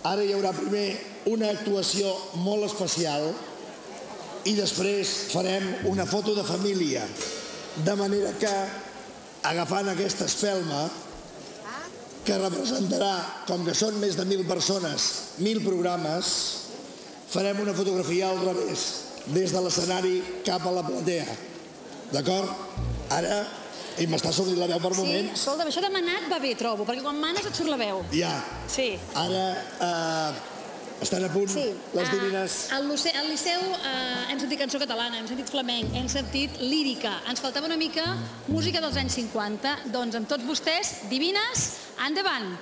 Ara hi haurà primer una actuació molt especial i després farem una foto de família. De manera que, agafant aquesta espelma, que representarà, com que són més de 1.000 persones, 1.000 programes, farem una fotografia al revés, des de l'escenari cap a la platea. D'acord? Ara, i m'està sortint la veu per moments. Sí, escolta, això de manat va bé, trobo, perquè quan manes et surt la veu. Ja. Sí. Ara estan a punt les divines. Al Liceu hem sentit cançó catalana, hem sentit flamenc, hem sentit lírica. Ens faltava una mica música dels anys 50. Doncs amb tots vostès, divines, endavant!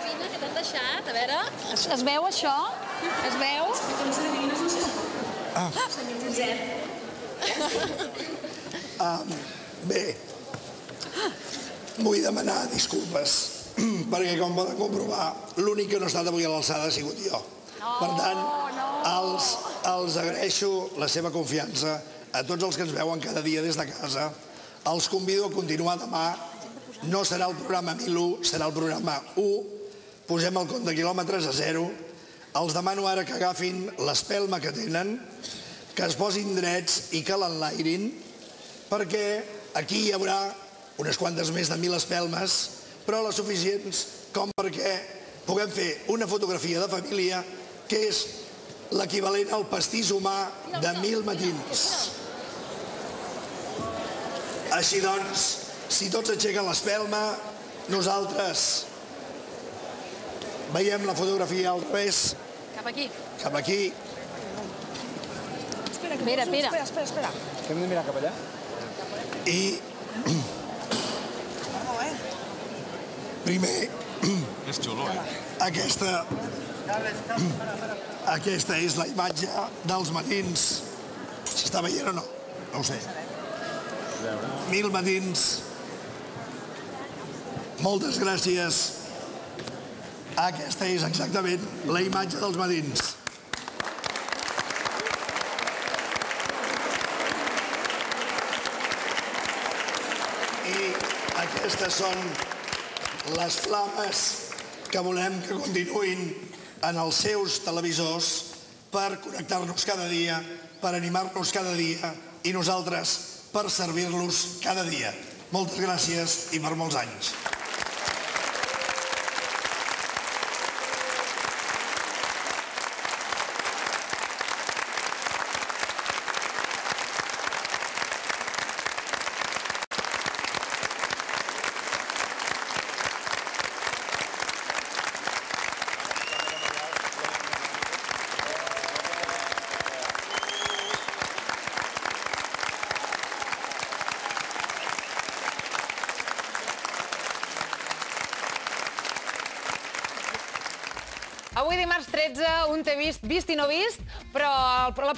Vine, que t'han deixat. A veure, es veu això? Es veu? Senyor Josep. Bé, vull demanar disculpes, perquè com poden comprovar, l'únic que no ha estat avui a l'alçada ha sigut jo. Per tant, els agraeixo la seva confiança a tots els que ens veuen cada dia des de casa. Els convido a continuar demà. No serà el programa 1001, serà el programa 1. Posem el compte de quilòmetres a 0. Els demano ara que agafin l'espelma que tenen, que es posin drets i que l'enlairin, perquè aquí hi haurà unes quantes més de 1.000 espelmes, però les suficients com perquè puguem fer una fotografia de família que és l'equivalent al pastís humà de 1.000 matins. Així doncs, si tots aixequen l'espelma, nosaltres veiem la fotografia al revés. Cap aquí. Cap aquí. Espera. Que hem de mirar cap allà? I primer, És xulo, aquesta és la imatge dels matins. S'està veient o no? No ho sé. 1.000 matins. Moltes gràcies. Aquesta és exactament la imatge dels matins. I aquestes són les flames que volem que continuïn en els seus televisors per connectar-nos cada dia, per animar-nos cada dia i nosaltres per servir-los cada dia. Moltes gràcies i per molts anys. Avui dimarts 13, un té vist i no vist, però la